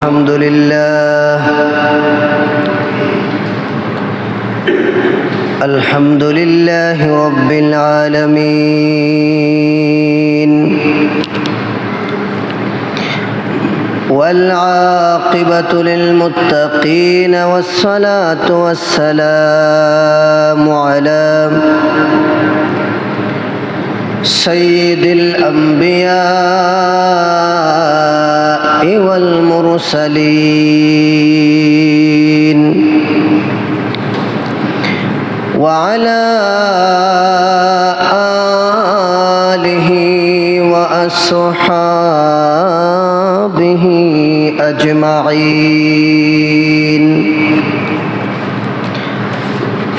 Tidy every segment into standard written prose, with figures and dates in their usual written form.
الحمد لله الحمد لله رب العالمين والعاقبة للمتقين والصلاة والسلام على سيد الأنبياء والمرسلين وعلى آله وأصحابه أجمعين.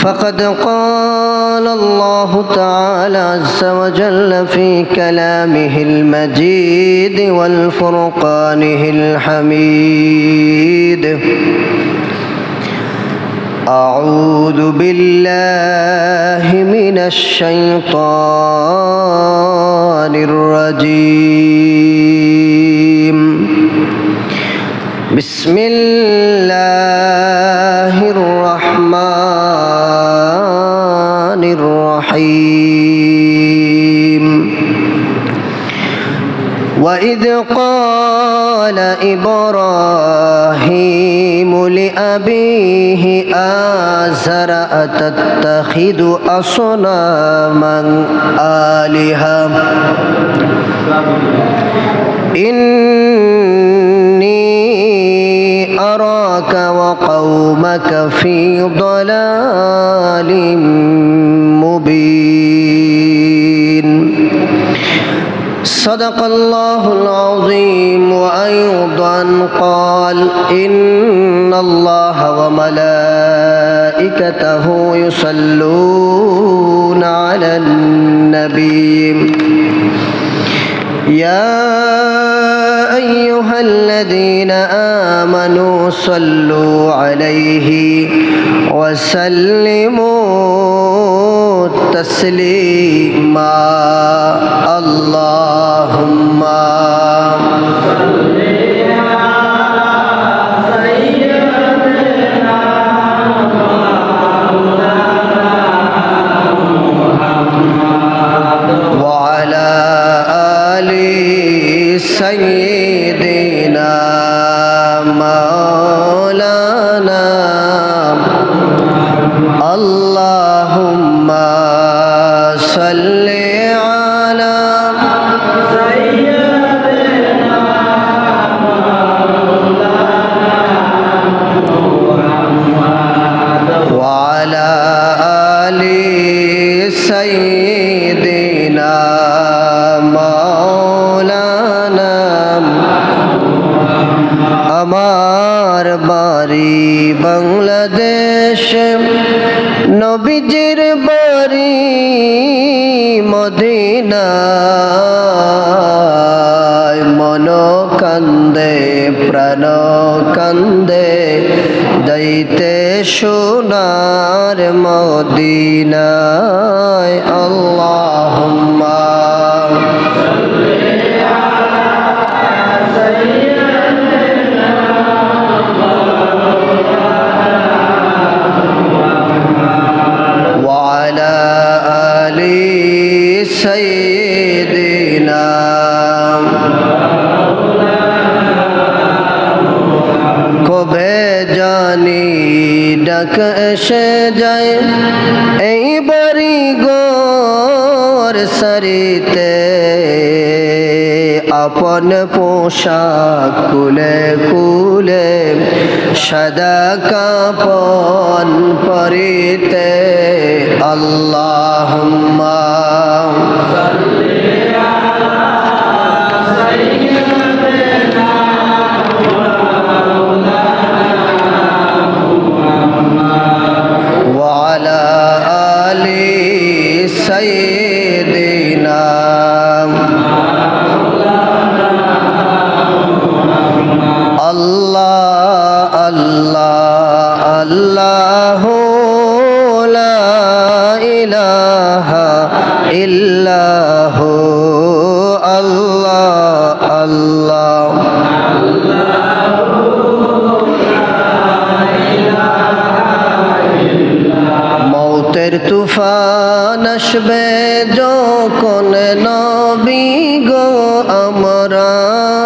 فقد قال الله تعالى عز وجل في كلامه المجيد والفرقانه الحميد: أعوذ بالله من الشيطان الرجيم. بسم الله الرحمن الرحيم. وإذ قال إبراهيم لأبيه آزر أتتخذ أصناما آلهة إني أراك وقومك في ضلال مبين. صدق الله العظيم. وأيضا قال: إن الله وملائكته يصلون على النبي يا أيها الذين آمنوا صلوا عليه وسلموا تسليما. اللهم وعلى آل سيدنا مولانا اللهم صل على سيدنا مولانا وعلى آل سيدنا مولانا। আমার বাড়ি বাংলাদেশ, নবীজির বাড়ি মদিনায়। মন কান্দে প্রাণ কান্দে যাইতে সোনার মদিনায়। আল্লাহুম্মা سيدنا কবে জানি ডাক এসে যায় এই বাড়ি ঘর সারিতে। আপন পোশাক কুলে কুলে সাদা কাপন পরিতে। আল্লাহুম্মা وعلى آل سيدنا الله الله الله لا إله إلا هو الله الله আসবে যখন নবী গো আমরার,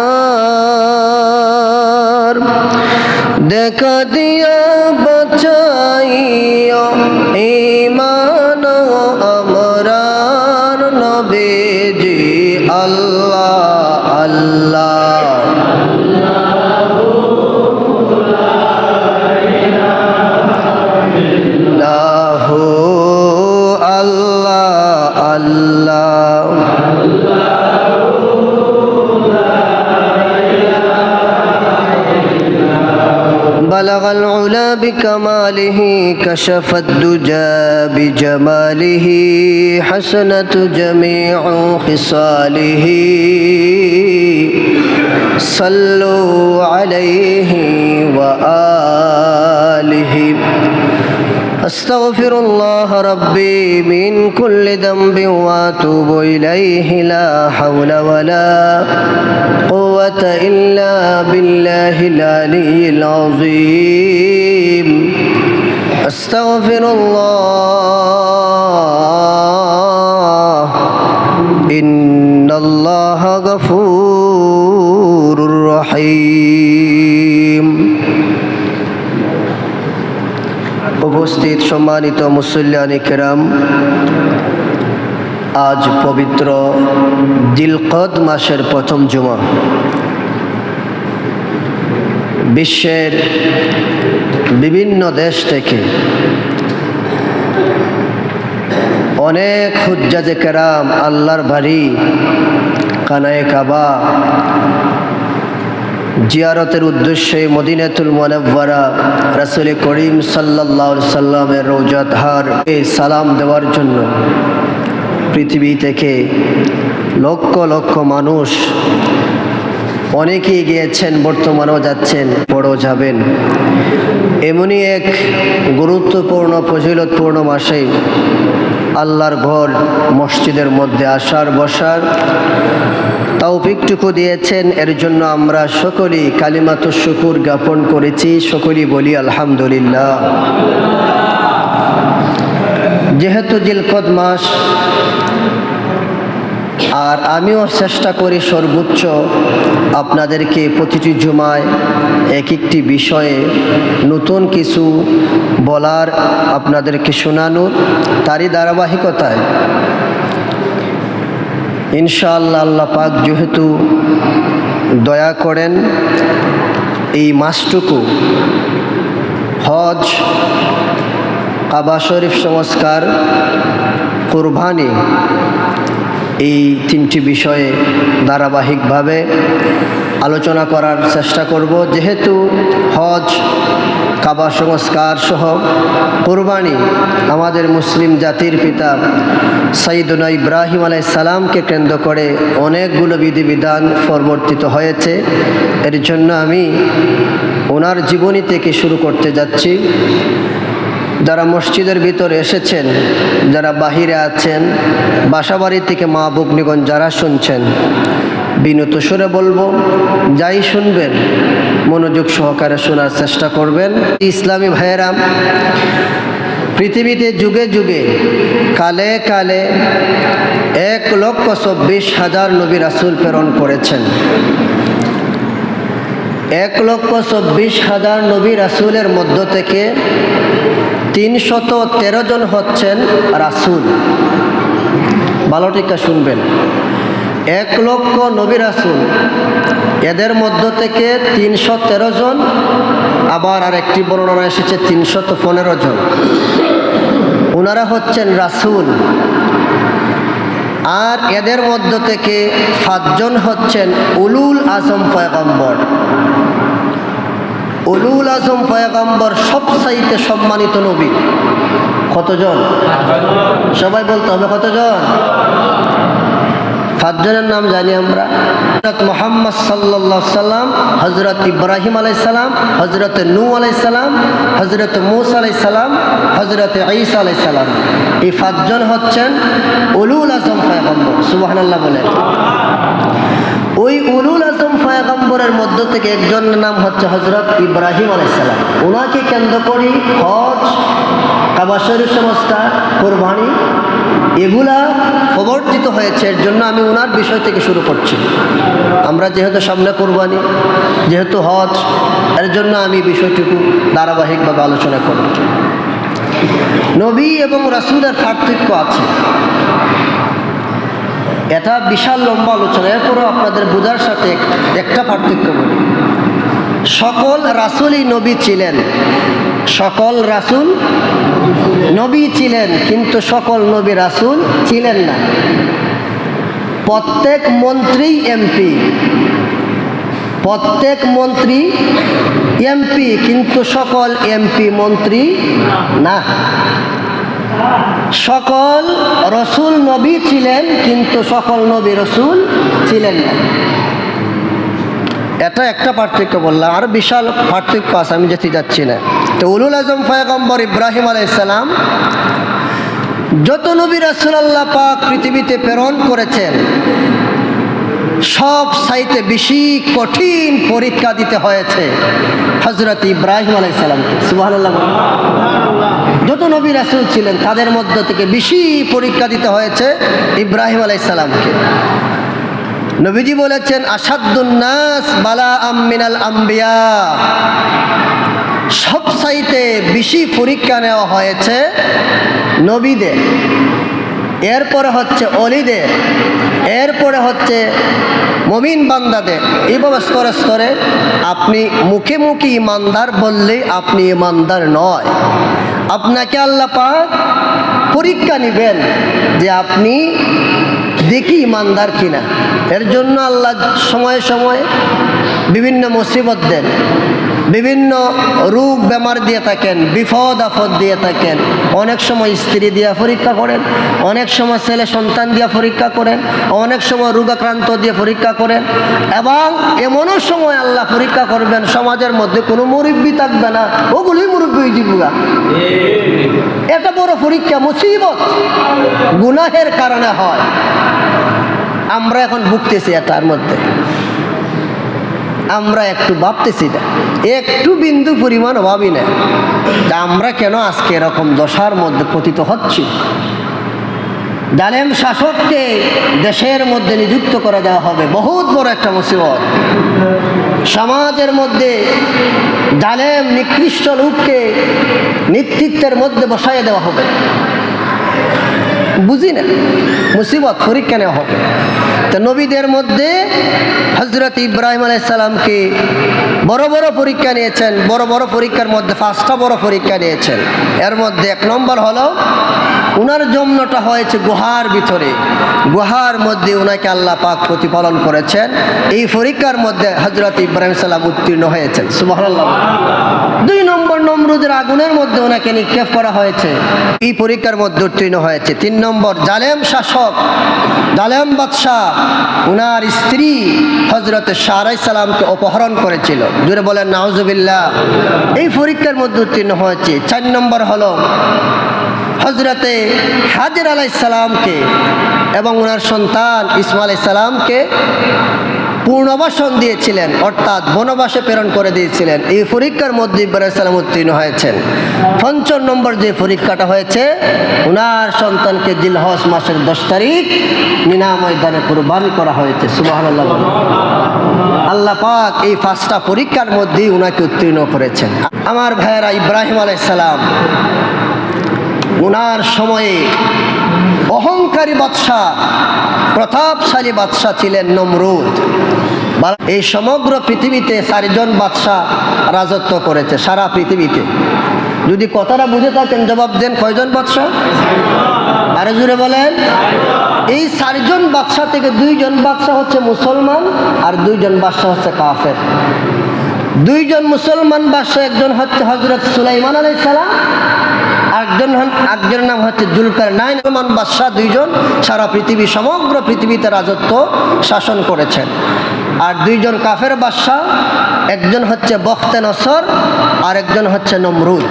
দেখা দিয়া বাঁচাইও ঈমান আমরার নবীজি আল্লাহ আল্লাহ। بلغ العلا بكماله كشف الدجى بجماله حسنت جميع خصاله صلوا عليه وآله أستغفر الله ربي من كل ذنب وأتوب إليه لا حول ولا قوة إلا بالله العلي العظيم أستغفر الله إن الله غفور رحيم। উপস্থিত সম্মানিত মুসল্লিয়ানে কেরাম, আজ পবিত্র জিলকদ মাসের প্রথম জুমা। বিশ্বের বিভিন্ন দেশ থেকে অনেক হুজ্জাজে কেরাম আল্লাহর বাড়ি কানায়ে কাবা জিয়ারতের উদ্দেশ্যে মদিনাতুল মুনাওয়ারা রাসূল করিম সাল্লাল্লাহু আলাইহি সাল্লামের রওজা তাহারকে সালাম দেওয়ার জন্য পৃথিবী থেকে লক্ষ লক্ষ মানুষ অনেকেই গিয়েছেন, বর্তমানেও যাচ্ছেন, পরেও যাবেন। এমনই এক গুরুত্বপূর্ণ ফজিলতপূর্ণ মাসে আল্লাহর ঘর মসজিদের মধ্যে আসার বসার তৌফিকটুকু দিয়েছেন। এর জন্য আমরা সকলেই কালিমাতুশ শুকুর জ্ঞাপন করেছি, সকলেই বলি আলহামদুলিল্লাহ। যেহেতু জিলকদ মাস, আর আমিও চেষ্টা করি সর্বোচ্চ আপনাদেরকে প্রতিটি জুমায় এক একটি বিষয়ে নতুন কিছু বলার, আপনাদেরকে শোনানোর, তারই ধারাবাহিকতায় ইনশাআল্লাহ আল্লাহ পাক যেহেতু দয়া করেন, এই মাসটুকু হজ, কাবা শরীফ সংস্কার, কুরবানি, এই তিনটি বিষয়ে ধারাবাহিকভাবে আলোচনা করার চেষ্টা করব। যেহেতু হজ, কাবা সংস্কার সহ কুরবানি আমাদের মুসলিম জাতির পিতা সাইয়্যিদুনা ইব্রাহিম আলাইহিস সালামকে কেন্দ্র করে অনেকগুলো বিধিবিধান প্রবর্তিত হয়েছে। এর জন্য আমি ওনার জীবনী থেকে শুরু করতে যাচ্ছি। যারা মসজিদের ভিতরে এসেছেন, যারা বাহিরে আছেন, বাসাবাড়ি থেকে মা ভগ্নীগণ যারা শুনছেন, বিনত সুরে বলবো, যাই শুনবেন মনোযোগ সহকারে শোনার চেষ্টা করবেন। ইসলামী ভাইয়েরা, পৃথিবীতে যুগে যুগে কালে কালে 1,24,000 নবী রাসূল প্রেরণ করেছেন। 1,24,000 নবী রাসূলের মধ্য থেকে 313 জন হচ্ছেন রাসূল। ভালো টিকা শুনবেন, 1 লক্ষ নবী রাসূল, এদের মধ্য থেকে 313 জন, আবার আর একটি বর্ণনা এসেছে 315 জন, ওনারা হচ্ছেন রাসূল। আর এদের মধ্য থেকে 5 জন হচ্ছেন উলুল আজম পয়গম্বর। উলুল আজম পয়গম্বর সবচাইতে সম্মানিত নবী। কতজন? সবাই বলতে হবে কতজন? 5 জনের নাম জানি আমরা। হযরত মুহাম্মদ সাল্লাল্লাহু আলাইহি সাল্লাম, হযরত ইব্রাহিম আলাইহিস সালাম, হযরত নূহ আলাইহিস সালাম, হযরত মূসা আলাইহিস সালাম, হযরত ঈসা আলাইহিস সালাম। এই 5 জন হচ্ছেন উলুল আজম পয়গম্বর। সুবহানাল্লাহ বলেন। ওই উলুল আজম পয়গম্বরের মধ্য থেকে একজনের নাম হচ্ছে হযরত ইব্রাহিম আলাইহিস সালাম। ওনাকে কেন্দ্র করে হজ, কাবা শরীফ সংস্কার, কুরবানি এগুলা প্রবর্তিত হয়েছে। এর জন্য আমি ওনার বিষয় থেকে শুরু করছি। আমরা যেহেতু সামনে কোরবানি, যেহেতু হজ, এর জন্য আমি বিষয়টুকু ধারাবাহিকভাবে আলোচনা করব। নবী এবং রাসূলের পার্থক্য আছে, এটা বিশাল লম্বা আলোচনা। এরপরও আপনাদের বোঝার সাথে একটা পার্থক্য বলি। সকল রাসূলই নবী ছিলেন, সকল রাসূল নবী ছিলেন, কিন্তু সকল নবী রাসূল ছিলেন না। প্রত্যেক মন্ত্রী এমপি, প্রত্যেক মন্ত্রী এমপি, কিন্তু সকল এমপি মন্ত্রী না। সকল রসুল নবী ছিলেন, কিন্তু সকল নবী রসুল ছিলেন না। এটা একটা পার্থক্য বললাম, আর বিশাল পার্থক্য আছে, আমি যেতে যাচ্ছি না। তো উলুল আজম পয়গম্বর ইব্রাহিম আলাইহিস সালাম যত নবী রাসূল আল্লাহ পাক পৃথিবীতে প্রেরণ করেছেন, সব চাইতে বেশি কঠিন পরীক্ষা দিতে হয়েছে হযরত ইব্রাহিম আলাইহিস সালামকে। সুবহানাল্লাহ। যত নবী রাসূল ছিলেন তাদের মধ্য থেকে বেশি পরীক্ষা দিতে হয়েছে ইব্রাহিম আলাইহিস সালামকে। নবীজি বলেছেন, আসাদ্দুন নাস বালাআম মিনাল আম্বিয়া, সবচাইতে বেশি পরীক্ষা নেওয়া হয়েছে নবীদের, এরপরে হচ্ছে অলিদের, এরপরে হচ্ছে মুমিন বান্দাদের। এইভাবে স্তরে স্তরে। আপনি মুখে মুখে ইমানদার বললেই আপনি ইমানদার নয়। আপনাকে আল্লাহ পাক পরীক্ষা নেবেন যে আপনি দেখি ইমানদার কিনা। এর জন্য আল্লাহ সময়ে সময়ে বিভিন্ন মুসিবত দেন, বিভিন্ন রোগ বেমার দিয়ে থাকেন, বিপদ আপদ দিয়ে থাকেন। অনেক সময় স্ত্রী দিয়ে পরীক্ষা করেন, অনেক সময় ছেলে সন্তান দিয়ে পরীক্ষা করেন, অনেক সময় রোগাক্রান্ত দিয়ে পরীক্ষা করেন, এবং এমনও সময় আল্লাহ পরীক্ষা করবেন সমাজের মধ্যে কোনো মুরব্বী থাকবে না, ওগুলোই মুরব্বী জীবিকা। এটা বড় পরীক্ষা, মুসিবত গুনাহের কারণে হয়। আমরা এখন ভুগতেছি এটার মধ্যে, আমরা একটু ভাবতেছি না, একটু বিন্দু পরিমাণ ভাবি না যে আমরা কেন আজকে এরকম দশার মধ্যে পতিত হচ্ছি। জালেম শাসককে দেশের মধ্যে নিযুক্ত করে দেওয়া হবে, বহুত বড় একটা মুসিবত। সমাজের মধ্যে জালেম নিকৃষ্ট লোককে নেতৃত্বের মধ্যে বসাইয়ে দেওয়া হবে, বুঝি না, মুসিবত, পরীক্ষা নেওয়া হবে। তো নবীদের মধ্যে হযরত ইব্রাহিম আলাইহিস সালামকে বড় বড় পরীক্ষা নিয়েছেন। বড় বড় পরীক্ষার মধ্যে 5টা বড় পরীক্ষা নিয়েছেন। এর মধ্যে 1 নম্বর হলো উনার জন্মটা হয়েছে গুহার ভিতরে, গুহার মধ্যে উনাকে আল্লাহ পাক প্রতিপালন করেছেন। এই পরীক্ষার মধ্যে হযরত ইব্রাহিম সালাম উত্তীর্ণ হয়েছেন। সুবহানাল্লাহ। 2 নম্বর নমরুদের আগুনের মধ্যে ওনাকে নিক্ষেপ করা হয়েছে, এই পরীক্ষার মধ্যে উত্তীর্ণ হয়েছে। 3 নম্বর জালেম শাসক, জালেম বাদশাহ, উনার স্ত্রী হযরত সারা সালামকে অপহরণ করেছিল। জোরে বলেন নাউজুবিল্লাহ। এই পরীক্ষার মধ্যে উত্তীর্ণ হয়েছে। 4 নম্বর হলো হযরতে হাজর আলাইহিস সালামকে এবং ওনার সন্তান ইসমাঈল আলাইহিস সালামকে পূর্ণবাসন দিয়েছিলেন, অর্থাৎ বনবাসে প্রেরণ করে দিয়েছিলেন। এই পরীক্ষার মধ্যে ইব্রাহিম সালাম উত্তীর্ণ হয়েছেন। 5 নম্বর যে পরীক্ষাটা হয়েছে, ওনার সন্তানকে জিলহজ মাসের 10 তারিখ মিনা ময়দানে কুরবানি করা হয়েছে। সুবহানাল্লাহ। আল্লাহ পাক এই 5টা পরীক্ষার মধ্যেই ওনাকে উত্তীর্ণ করেছেন। আমার ভাইয়েরা, ইব্রাহিম আলাইহিস সালাম ওনার সময়ে অহংকারী বাদশাহ, প্রতাপশালী বাদশাহ ছিলেন নমরুদ। এই সমগ্র পৃথিবীতে 4 জন বাদশাহ রাজত্ব করেছে, সারা পৃথিবীতে। যদি কথাটা বুঝে থাকেন জবাব দেন, কয়জন বাদশাহ? আরো জোরে বলেন। এই 4 জন বাদশাহ থেকে 2 জন বাদশাহ হচ্ছে মুসলমান, আর 2 জন বাদশাহ হচ্ছে কাফের। 2 জন মুসলমান বাদশাহ, একজন হচ্ছে হযরত সুলাইমান আলাইহিস সালাম, একজনের নাম হচ্ছে যুলকারনাইন। মুসলমান বাদশাহ 2 জন সারা পৃথিবী, সমগ্র পৃথিবীতে রাজত্ব শাসন করেছেন। আর 2 জন কাফের বাদশাহ, একজন হচ্ছে বখতে নসর আর একজন হচ্ছে নমরুদ।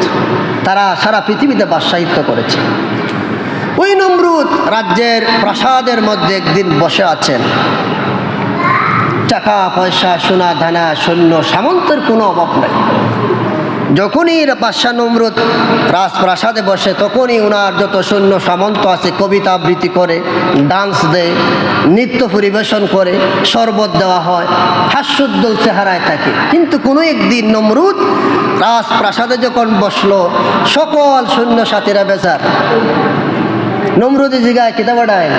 তারা সারা পৃথিবীতে বাদশাহিত্ব করেছে। ওই নমরুদ রাজ্যের প্রাসাদের মধ্যে একদিন বসে আছেন। টাকা পয়সা, সোনা দানা, সৈন্য সামন্তের কোনো অভাব নাই। যখনই বাদশাহ নমরুদ রাজপ্রাসাদে বসে তখনই ওনার যত সৈন্য সামন্ত আছে কবিতা আবৃত্তি করে, ডান্স দেয়, নৃত্য পরিবেশন করে, শরবত দেওয়া হয়, হাস্যোজ্জ্বল চেহারায় থাকে। কিন্তু কোনো একদিন নমরুদ রাজপ্রাসাদে যখন বসলো, সকল সৈন্য সাথীরা বেজার। নমরুদে জিগায় কিতা বাড়ায়,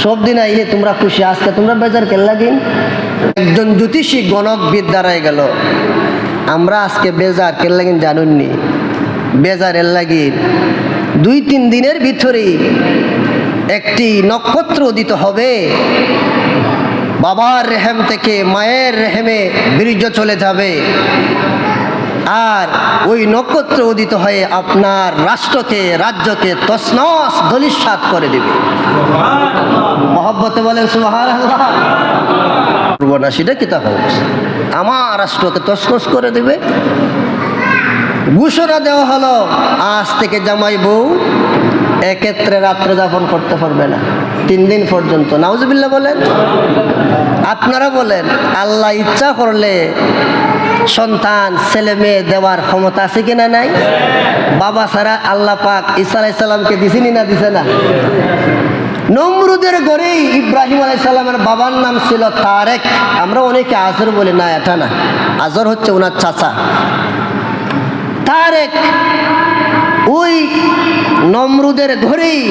সব দিন আইয়ে তোমরা খুশি, আজকে তোমরা বেজার কেন লাগিন? একজন জ্যোতিষী গণকবিদ দাঁড়ায় গেল, আমরা আজকে বেজার কেন লাগিন জানুননি? বেজার এর লাগিন 2-3 দিনের ভিতরেই একটি নক্ষত্র উদিত হবে, বাবার রেহেম থেকে মায়ের রেহেমে বীর্য চলে যাবে, আর ওই নক্ষত্র উদিত হয়ে আপনার রাষ্ট্রকে, রাজ্যকে তছনছ ধূলিসাৎ করে দেবে। মহব্বতে বলেন সুবহানাল্লাহ। না সেটা কিতা হোক, আমার রাষ্ট্রকে তছনছ করে দেবে। ঘোষণা দেওয়া হলো, আজ থেকে জামাই বউ একত্রে রাত্র যাপন করতে পারবে না 3 দিন পর্যন্ত। নাউজুবিল্লাহ বলেন। আপনারা বলেন, আল্লাহ ইচ্ছা করলে সন্তান ছেলে মেয়ে দেওয়ার ক্ষমতা আছে কিনা নাই? বাবা ছাড়া আল্লাহ পাক ঈসা আলাইহিস সালামকে দিছেনি না দিছে না? নমরুদের ঘরেই ইব্রাহিম আলাইহিস সালামের বাবার নাম ছিল তারেক। আমরা অনেকে আজর বলি, না এটা না, আজর হচ্ছে ওনার চাচা তারেক। ওই নমরুদের ঘরেই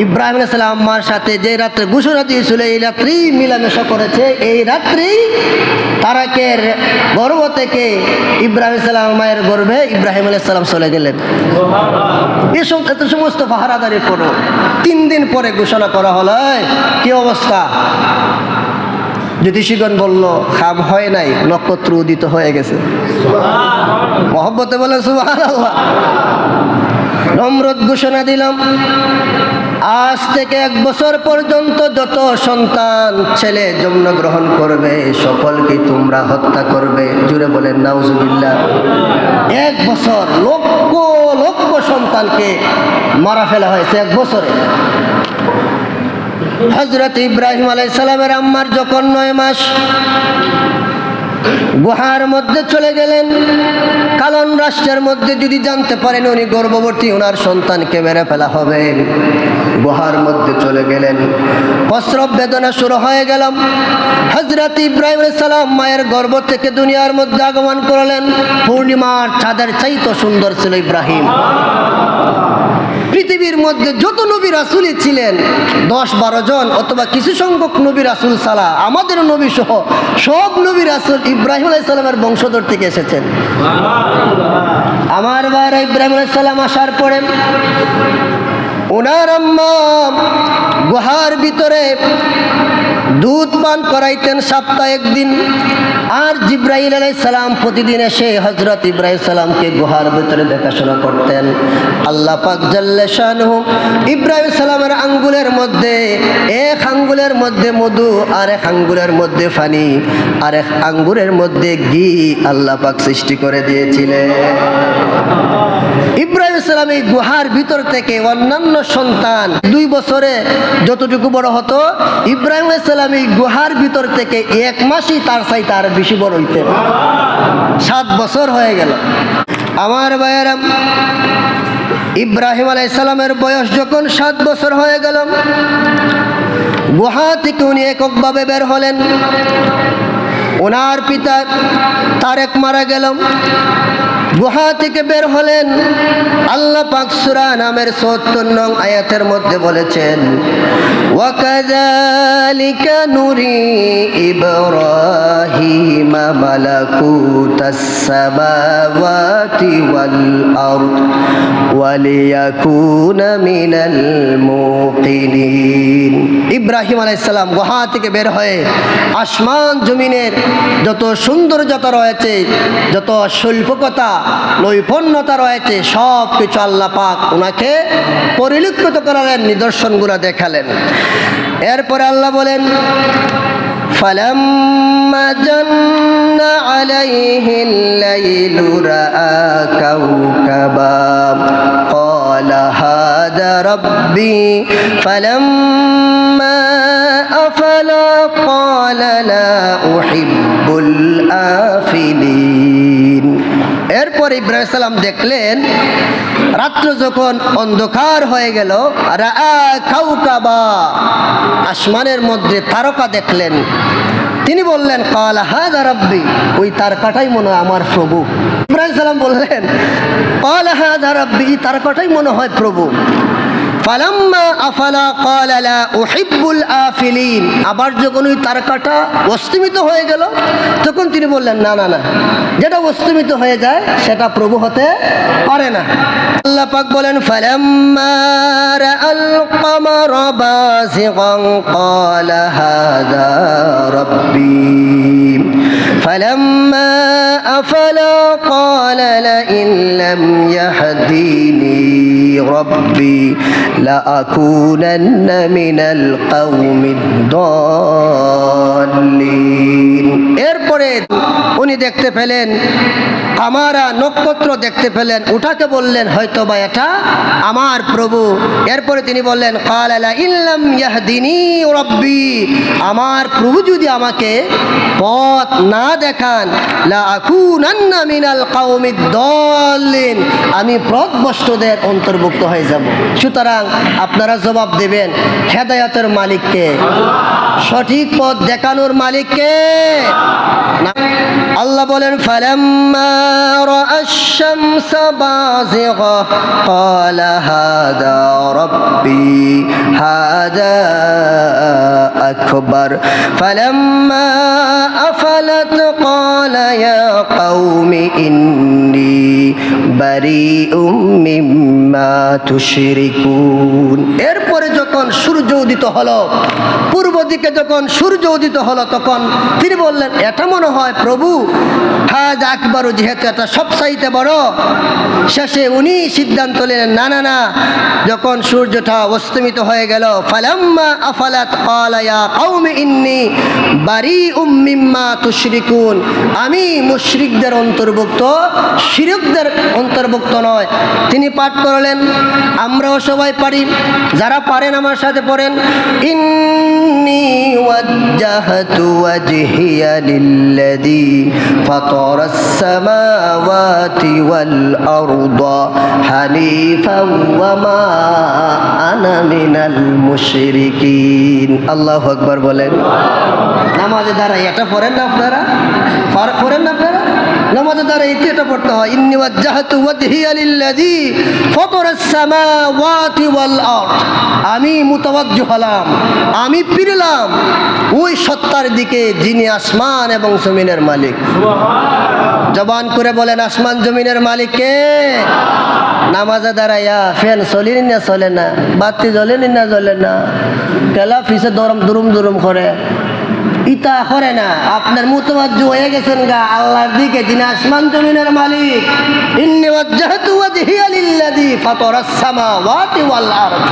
ইব্রাহিম আলাইহিস সালাম আম্মার সাথে যে রাত্রে ঘোষণা দিয়েছিল এই রাত্রেই মিলামেশা করেছে। এই রাত্রেই তারাকের গর্ভ থেকে ইব্রাহিম আলাইহিস সালাম মায়ের গর্ভে ইব্রাহিম আলাইহিস সালাম চলে গেলেন। এত সমস্ত পাহারাদারি করো, 3 দিন পরে ঘোষণা করা হলো, কি অবস্থা? জ্যোতিষীগণ বলল, খাম হয় নাই, নক্ষত্র উদিত হয়ে গেছে। মহব্বতে বলে সুবহানাল্লাহ। নমরুদ ঘোষণা দিলাম, আজ থেকে 1 বছর পর্যন্ত যত সন্তান ছেলে জন্মগ্রহণ করবে সকলকে তোমরা হত্যা করবে। জুড়ে বলেন নাউজুবিল্লাহ। 1 বছর লক্ষ লক্ষ সন্তানকে মারা ফেলা হয়েছে 1 বছরে। হযরত ইব্রাহিম আলাইহিস সালামের আম্মার যখন 9 মাস, গুহার মধ্যে চলে গেলেন। কালন রাষ্ট্রের মধ্যে যদি জানতে পারেন উনি গর্ভবতী, ওনার সন্তানকে মেরে ফেলা হবে। গুহার মধ্যে চলে গেলেন, প্রসব বেদনা শুরু হয়ে গেল। হযরত ইব্রাহিম আলাইহিস সালাম মায়ের গর্ভ থেকে দুনিয়ার মধ্যে আগমন করলেন। পূর্ণিমার চাঁদের চাইতে সুন্দর ছিল ইব্রাহিম। পৃথিবীর মধ্যে যত নবী রাসূলই ছিলেন 10-12 জন অথবা কিছু সংখ্যক নবী রাসূল ছাড়া আমাদের নবী সহ সব নবী রাসূল ইব্রাহিম আলাইহিস সালামের বংশধর থেকে এসেছেন। আমার ভাইরা, ইব্রাহিম আলাইহিস সালাম আসার পরে ওনার আম্মা গুহার ভিতরে দুধ পান করাইতেন সপ্তাহে 1 দিন। আর জিব্রাইল আলাইহিস সালাম প্রতিদিন এসে হযরত ইব্রাহিম সালামকে গুহার ভিতরে দেখাশোনা করতেন। আল্লাহ পাক জাল্লা শানুহু ইব্রাহিম সালামের আঙ্গুলের মধ্যে, 1 আঙ্গুলের মধ্যে মধু, আর 1 আঙ্গুলের মধ্যে পানি, আর 1 আঙ্গুলের মধ্যে ঘি আল্লাহ পাক সৃষ্টি করে দিয়েছিলেন। ইব্রাহিম সালাম এই গুহার ভিতর থেকে অন্যান্য সন্তান 2 বছরে যতটুকু বড় হতো, ইব্রাহিম সালাম এই গুহার ভিতর থেকে 1 মাসই তার চাইতে আর বেশি বড় হইতেন। 7 বছর হয়ে গেল। আমার ভাইয়েরা, ইব্রাহিম আলাইহিস সালামের বয়স যখন 7 বছর হয়ে গেল, গুহা থেকে উনি এককভাবে বের হলেন। ওনার পিতা তারেক মারা গেল। গুহা থেকে বের হলেন। আল্লাহ পাক সূরা নামের ৭৪ নং আয়াতের মধ্যে বলেছেন, ওয়াকাযালিকা নুরি ইব্রাহিমা মালাকুতাস সামাওয়াতি ওয়াল আরদ ওয়ালিয়াকুনা মিনাল মুকিনিন। ইব্রাহিম আলাইহিস সালাম গুহা থেকে বের হয়ে আসমান জমিনের যত সৌন্দর্যতা রয়েছে, যত শিল্পকতা নৈপুণ্যতা রয়েছে, সব কিছু আল্লাহ পাক ওনাকে পরিলক্ষিত করালেন, নিদর্শনগুলো দেখালেন। এরপরে আল্লাহ বলেন, ফালাম্মা জান্না আলাইহিল লাইলু রাআ কাওকাবা ক্বালা হাযা রাব্বি ফালাম্মা আফালা ক্বালা লা উহিব্বুল আফিলিন। এরপর ইব্রাহিম সালাম দেখলেন রাত্র যখন অন্ধকার হয়ে গেল, রাআ কাউকাবা, আসমানের মধ্যে তারকা দেখলেন। তিনি বললেন ক্বালা হাযা রাব্বি, ওই তারকাটাই মনে হয় আমার প্রভু। ইব্রাহিম সালাম বললেন ক্বালা হাযা রাব্বি, তারকাটাই মনে হয় প্রভু। ফালাম্মা আফালা ক্বালা লা উহিব্বুল আফিলিন, আবার যখন ওই তারকাটা অস্তমিত হয়ে গেল তখন তিনি বললেন না না না, যেটা অস্তমিত হয়ে যায় সেটা প্রভু হতে পারে না। আল্লাহ পাক বলেন ফালাম্মা রাআল কামারা বাযিগান ক্বালা হাযা রাব্বি ফালাম্মা আফালা ক্বালা লাইন লাম ইয়াহদিনি রাব্বি লাআকুনান্না মিনাল কওমিদ দাল্লিন। এরপরে উনি দেখতে পেলেন কামারা, নক্ষত্র দেখতে পেলেন, ওটাকে বললেন হয়তো বা এটা আমার প্রভু। এরপরে তিনি বললেন ক্বালা লাইন লাম ইয়াহদিনি রাব্বি, আমার প্রভু যদি আমাকে পথ না দেখান লাআকুনান্না মিনাল কওমিদ দাল্লিন, আমি পথভ্রষ্টদের অন্তর্ভুক্ত হয়ে যাব। সুতরাং আপনারা জবাব দেবেন হেদায়েতের মালিককে, সঠিক পথ দেখানোর মালিককে। আল্লাহ বলেন ফালাম্মা রাআশ শামসা বাযিগা ক্বালা হাযা রাব্বি হাযা আকবার ফালাম্মা আফালাত ক্বালা ইয়া কওমি ইন্নী বারিউম মিম্মা তুশরিকুন। এরপরে যখন সূর্য উদিত হলো, পূর্ব দিকে যখন সূর্য উদিত হলো তখন তিনি বললেন এটা মনে হয় প্রভু হাজ আকবর, যেহেতু এটা সবচাইতে বড়। শেষে উনি সিদ্ধান্ত নিলেন না না না, যখন সূর্যটা অস্তমিত হয়ে গেল ফালাম্মা আফালাত ক্বালা ইয়া কওমি ইন্নী বারিউম মিম্মা তুশরিকুন, আমি মুশরিকদের অন্তর্ভুক্ত, শিরকদের অন্তর্ভুক্ত নয়। তিনি পাঠ করলেন, আমরাও সবাই পারি, যারা পারেন আমার সাথে পড়েন ইন্নী ওয়াজ্জাহতু ওয়াজহিয়া লিল্লাযী ফাতারাস সামাওয়াতি ওয়াল আরদা হানিফাও ওয়া মা আনা মিনাল মুশরিকিন। আল্লাহু আকবার বলেন। নামাজে দাঁড়াই এটা পড়েন না আপনারা? পড়েন না আপনারা? নামাজে দাঁড়াই এটা পড়তে হয়, ইন্নী ওয়াজ্জাহতু ওয়াজহিয়া লিল্লাযী ফাতারাস সামাওয়াতি ওয়াল আরদ, আমি মুতাওয়াজ্জিহ হলাম, আমি ফিরলাম ওই সত্তার দিকে যিনি আসমান এবং জমিনের মালিক। জবান করে বলেন আসমান জমিনের মালিক কে? নামাজে দাঁড়াইয়া ফ্যান চলেনি না চলে না, বাতি জ্বলেনি না জ্বলে না, কেলা ফিসে দরম দুরুম দুরুম করে, ইতা করে না। আপনার মুতাওয়াজ্জিহ হয়ে গেছেন গা আল্লাহর দিকে যিনি আসমান জমিনের মালিক। ইন্নী ওয়াজ্জাহতু ওয়াজহিয়া লিল্লাযী ফাতারাস সামাওয়াতি ওয়াল আরদ।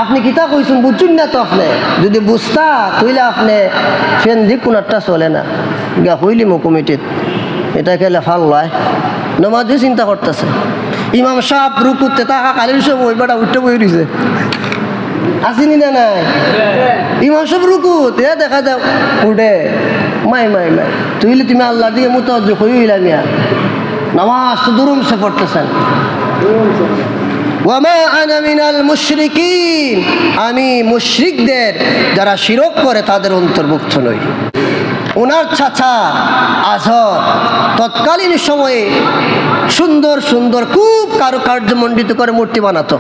আপনি কিতা কইছেন বুঝুন না তো, আপনি যদি বুঝতা তইলে আপনি ফ্যান দিক কোনটা চলে না গা হইলি কমিটিত এটা খেলে ফাল লয়। নমাজও চিন্তা করতেছে, ইমাম সাহেব রুকুতে তাকা কালির সব ওই বেটা উঠতে বই রয়েছে, আসিনি না নাই? ইমাম সাহেব রুকুত এ দেখা যাও উঠে মাই মাই মাই, তুইলে তুমি আল্লাহ দিয়ে মুতাওয়াজ্জিহ হইলা মিয়া, নামাজ তো দুরুম সে পড়তেছেন। ওয়ামা আনা মিনাল মুশরিকিন, আমি মুশরিকদের যারা শিরক করে তাদের অন্তর্ভুক্ত নই। ওনার চাচা আজহর তৎকালীন সময়ে সুন্দর সুন্দর খুব কারুকার্যমণ্ডিত করে মূর্তি বানাতো।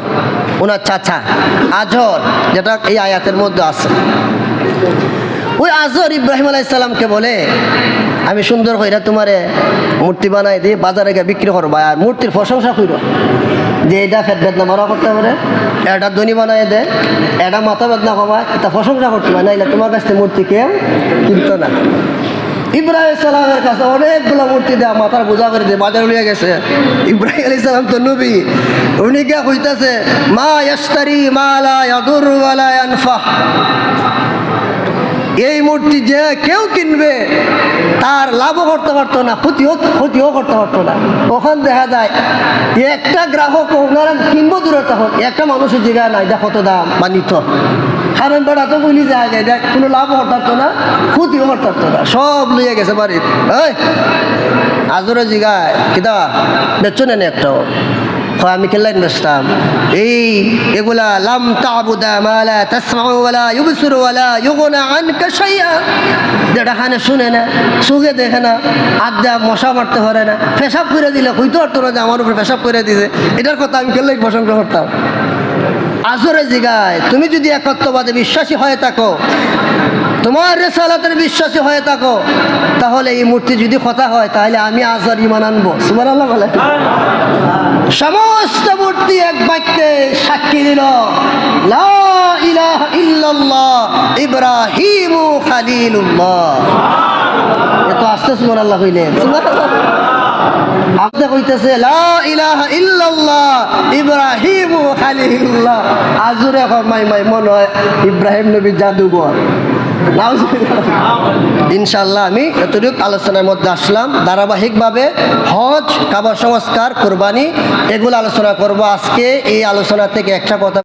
ওনার চাচা আজহর, যেটা এই আয়াতের মধ্যে আছে, ওই আজহর ইব্রাহিম আলাইহিস সালামকে বলে আমি সুন্দর কইরা তোমারে মূর্তি বানাই দিয়ে বাজারে গিয়ে বিক্রি করবা, আর মূর্তির প্রশংসা কইর যে এটা পেট বেদনা মারা করতে পারে, এটা ধনী বানাই দে, এটা মাথা বেদনা কমায়, এটা প্রশংসা করতে পারে, নাইলে তোমার কাছে মূর্তি কেউ কিনতো না। ইব্রাহিম সালামের কাছে অনেকগুলো মূর্তি দেয়া মাথার বোঝা করে দিয়ে বাজার লিয়ে গেছে। ইব্রাহিম আলাইহিস সালাম তো নবী, উনি কে কইতাছে মা ইয়াশতারি মা লা ইয়াদুর ওয়া লা ইয়ানফা, এই মূর্তি যে কেউ কিনবে তার লাভও করতে পারতো না, ক্ষতিও করতে পারতো না। ওখান দেখা যায় একটা গ্রাহক ওনারা কিনবো দূরে, তখন একটা মানুষের জায়গায় নাই এটা কত দাম বা নিত, কারণ বেড়া তো বলি যায় এটা কোনো লাভও করতে পারতো না, ক্ষতিও করতে পারতো না, সব লইয়া গেছে বাড়ির। আজরে জিগায় কিতা বেচো নেন একটাও কয় আমি কেল্লাইন বেচতাম এগুলা লাম তাবুদা মা লা তাসমাউ ওয়ালা ইউবসিরু ওয়ালা ইউগনা আনকা শাইআ যেটা খানে শুনে না চোখে দেখে না আড্ডা মশা মারতে পারে না পেশাব করে দিলে হইতো আর তোরা যে আমার উপরে পেশাব করে দিছে এটার কথা আমি কেল্লাই প্রশংসা করতাম আজরে জিগায় তুমি যদি একত্ববাদে বিশ্বাসী হয়ে থাকো তোমার রিসালাতের বিশ্বাসী হয়ে থাকো তাহলে এই মূর্তি যদি কথা হয় তাহলে আমি আজর ঈমান আনবো সুবহানাল্লাহ বলে সমস্ত মূর্তি এক বাক্যে সাক্ষী দিল লা ইলাহা ইল্লাল্লাহ ইব্রাহিমু খলিলুল্লাহ এত আস্তে সুবহানাল্লাহ কইলেন সুবহানাল্লাহ আপনি কইতেছে লা ইলাহা ইল্লাল্লাহ ইব্রাহিমু খলিলুল্লাহ আজরে মাই মনে হয় ইব্রাহিম নবী জাদুঘর ইনশাআল্লাহ আমি এতটুকু আলোচনার মধ্যে আসলাম ধারাবাহিকভাবে হজ কাবা সংস্কার কোরবানি এগুলো আলোচনা করব আজকে এই আলোচনা থেকে একটা কথা